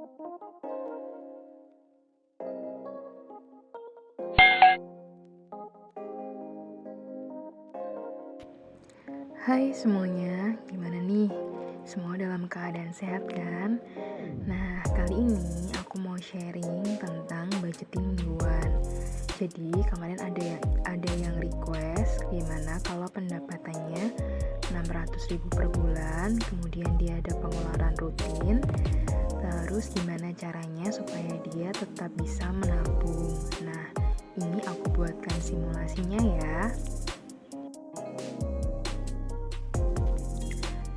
Hai semuanya, gimana nih? Semua dalam keadaan sehat kan? Nah, kali ini aku mau sharing tentang budgeting mingguan. Jadi, kemarin ada yang request gimana kalau pendapatannya 600.000 per bulan, kemudian dia ada pengeluaran rutin, terus gimana caranya supaya dia tetap bisa menabung. Nah, ini aku buatkan simulasinya ya.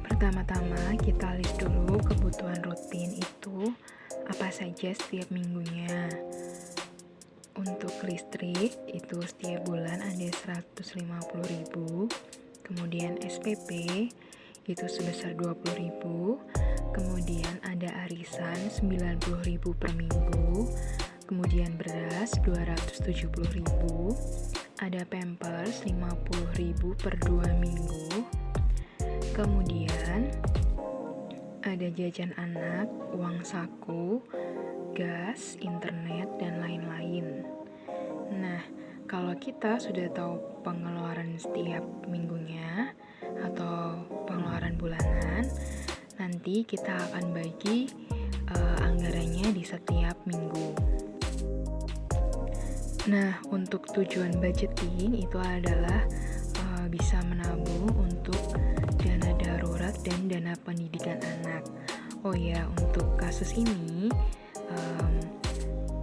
Pertama-tama kita list dulu kebutuhan rutin itu apa saja setiap minggunya. Untuk listrik itu setiap bulan ada 150.000, kemudian SPP itu sebesar 20.000, kemudian ada arisan 90.000 per minggu, kemudian beras 270.000, ada Pampers 50.000 per 2 minggu. Kemudian ada jajan anak, uang saku, gas, internet, dan lain-lain. Nah, kalau kita sudah tahu pengeluaran setiap minggunya atau pengeluaran bulanan, nanti kita akan bagi anggarannya di setiap minggu. Nah, untuk tujuan budgeting itu adalah bisa menabung untuk dana darurat dan dana pendidikan anak. Oh ya, untuk kasus ini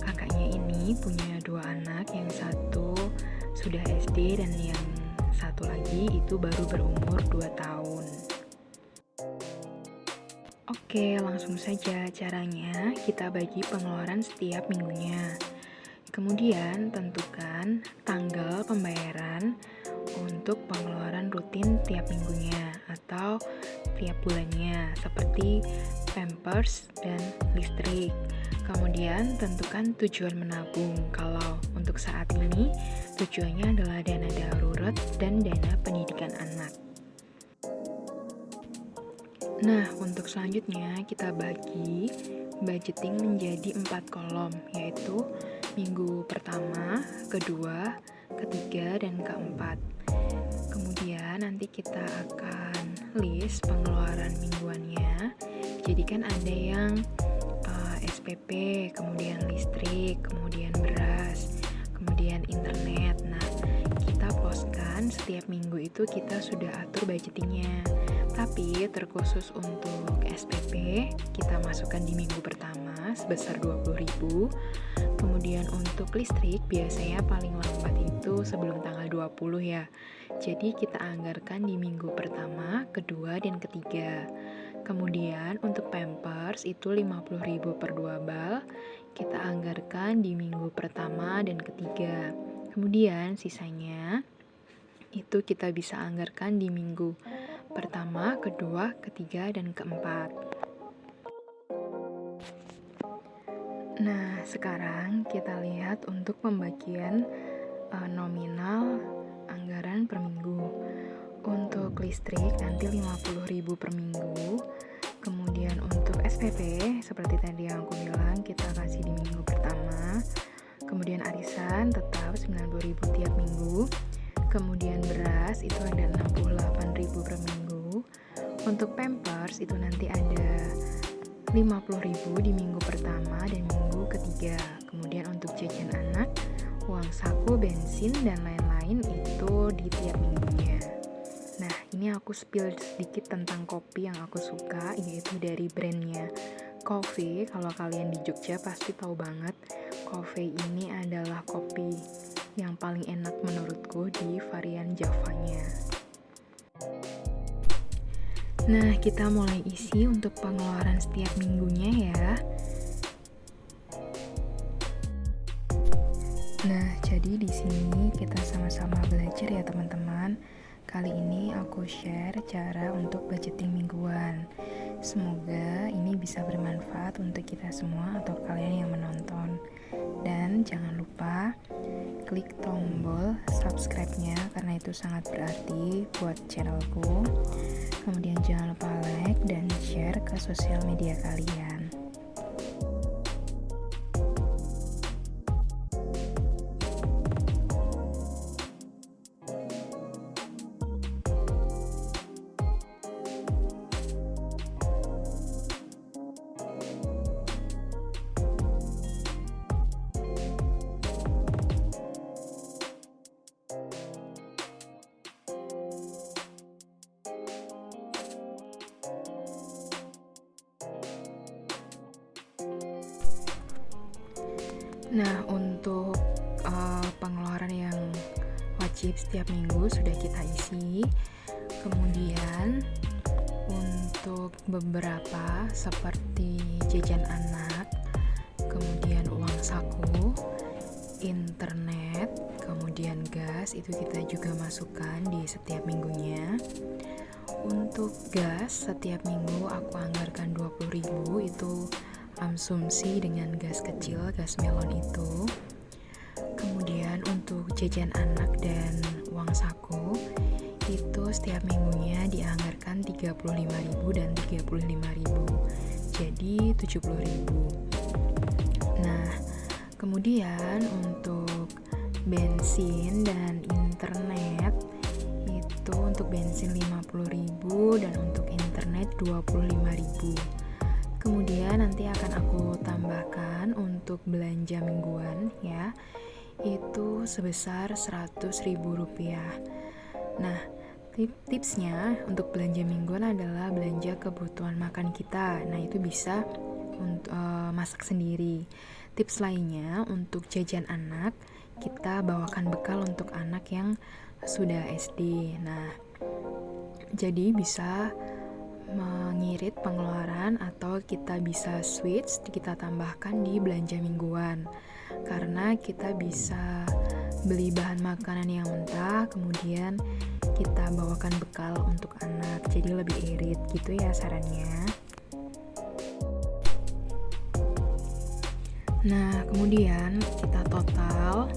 kakaknya ini punya 2 anak, yang satu sudah SD dan yang satu lagi itu baru berumur 2 tahun. Oke, langsung saja caranya kita bagi pengeluaran setiap minggunya. Kemudian tentukan tanggal pembayaran untuk pengeluaran rutin tiap minggunya atau tiap bulannya seperti Pampers dan listrik. Kemudian tentukan tujuan menabung. Kalau untuk saat ini tujuannya adalah dana darurat dan dana pendidikan anak. Nah, untuk selanjutnya kita bagi budgeting menjadi 4 kolom, yaitu minggu pertama, kedua, ketiga, dan keempat. Kemudian nanti kita akan list pengeluaran mingguannya. Jadi kan ada yang SPP, kemudian listrik, kemudian beras, kemudian internet. Nah, kita poskan setiap minggu itu kita sudah atur budgetingnya. Tapi terkhusus untuk SPP kita masukkan di minggu pertama sebesar 20.000. Kemudian untuk listrik biasanya paling lambat itu sebelum tanggal 20 ya. Jadi kita anggarkan di minggu pertama, kedua, dan ketiga. Kemudian untuk Pampers itu 50.000 per 2 bal. Kita anggarkan di minggu pertama dan ketiga. Kemudian sisanya itu kita bisa anggarkan di minggu pertama, kedua, ketiga, dan keempat. Nah, sekarang kita lihat untuk pembagian nominal anggaran per minggu. Untuk listrik nanti 50.000 per minggu. Kemudian untuk SPP seperti tadi yang aku bilang kita kasih di minggu pertama. Kemudian arisan tetap 90.000 tiap minggu. Kemudian beras itu ada 68.000 per minggu. Untuk Pampers itu nanti ada 50.000 di minggu pertama dan minggu ketiga. Kemudian untuk jajan anak, uang saku, bensin, dan lain-lain itu di tiap minggunya. Nah, ini aku spill sedikit tentang kopi yang aku suka, yaitu dari brandnya Coffee. Kalau kalian di Jogja pasti tahu banget, Coffee ini adalah kopi yang paling enak menurutku di varian Javanya. Nah, kita mulai isi untuk pengeluaran setiap minggunya ya. Nah, jadi di sini kita sama-sama belajar ya teman-teman. Kali ini aku share cara untuk budgeting mingguan. Semoga ini bisa bermanfaat untuk kita semua atau kalian yang menonton. Dan jangan lupa klik tombol subscribe-nya karena itu sangat berarti buat channelku. Kemudian jangan lupa like dan share ke sosial media kalian. Nah, untuk pengeluaran yang wajib setiap minggu sudah kita isi. Kemudian untuk beberapa seperti jajan anak, kemudian uang saku, internet, kemudian gas, itu kita juga masukkan di setiap minggunya. Untuk gas, setiap minggu aku anggarkan 20.000, itu konsumsi dengan gas kecil, gas melon itu. Kemudian untuk jajan anak dan uang saku, itu setiap minggunya dianggarkan 35.000 dan 35.000, jadi 70.000. Nah, kemudian untuk bensin dan internet, itu untuk bensin 50.000 dan untuk internet 25.000. Kemudian nanti akan aku tambahkan untuk belanja mingguan ya, itu sebesar Rp100.000. Nah, tipsnya untuk belanja mingguan adalah belanja kebutuhan makan kita. Nah, itu bisa untuk masak sendiri. Tips lainnya untuk jajan anak, kita bawakan bekal untuk anak yang sudah SD. Nah, jadi bisa mengirit pengeluaran atau kita bisa switch, kita tambahkan di belanja mingguan, karena kita bisa beli bahan makanan yang mentah kemudian kita bawakan bekal untuk anak, jadi lebih irit gitu ya sarannya. Nah, kemudian kita total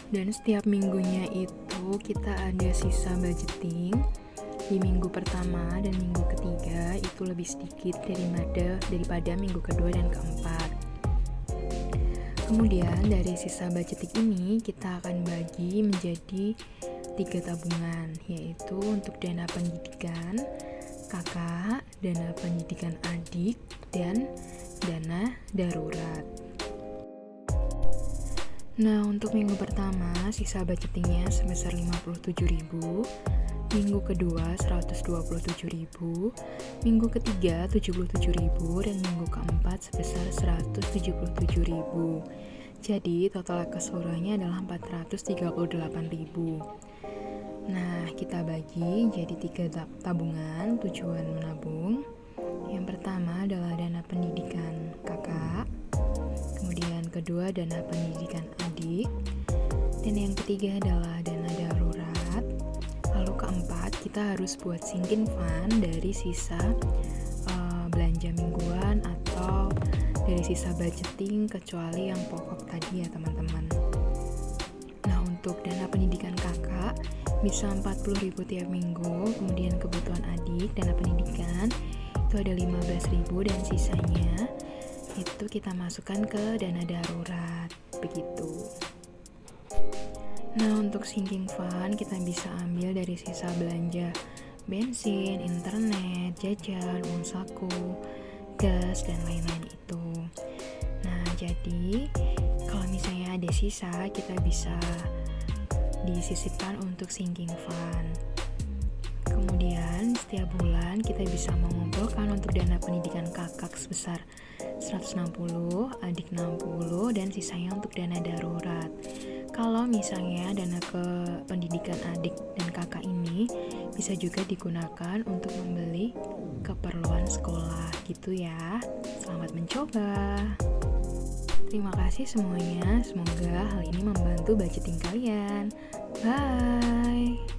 dan setiap minggunya itu kita ada sisa budgeting. Di minggu pertama dan minggu ketiga itu lebih sedikit daripada minggu kedua dan keempat. Kemudian dari sisa budgeting ini kita akan bagi menjadi 3 tabungan, yaitu untuk dana pendidikan kakak, dana pendidikan adik, dan dana darurat. Nah, untuk minggu pertama sisa budgetingnya sebesar 57.000, minggu kedua 127.000, minggu ketiga 77.000, dan minggu keempat sebesar 177.000. Jadi total keseluruhannya adalah 438.000. Nah, kita bagi jadi 3 tabungan tujuan menabung. Yang pertama adalah dana pendidikan kakak, kemudian kedua dana pendidikan adik, dan yang ketiga adalah dana darurat. Lalu keempat, kita harus buat sinking fund dari sisa belanja mingguan atau dari sisa budgeting kecuali yang pokok tadi ya teman-teman. Nah, untuk dana pendidikan kakak bisa 40.000 tiap minggu, kemudian kebutuhan adik, dana pendidikan itu ada 15.000 dan sisanya itu kita masukkan ke dana darurat, begitu. Nah, untuk sinking fund kita bisa ambil dari sisa belanja bensin, internet, jajan, uang saku, gas, dan lain-lain itu. Nah, jadi kalau misalnya ada sisa, kita bisa disisipkan untuk sinking fund. Kemudian setiap bulan kita bisa mengumpulkan untuk dana pendidikan kakak sebesar 160, adik 60, dan sisanya untuk dana darurat. Kalau misalnya dana ke pendidikan adik dan kakak ini bisa juga digunakan untuk membeli keperluan sekolah gitu ya. Selamat mencoba. Terima kasih semuanya. Semoga hal ini membantu budgeting kalian. Bye.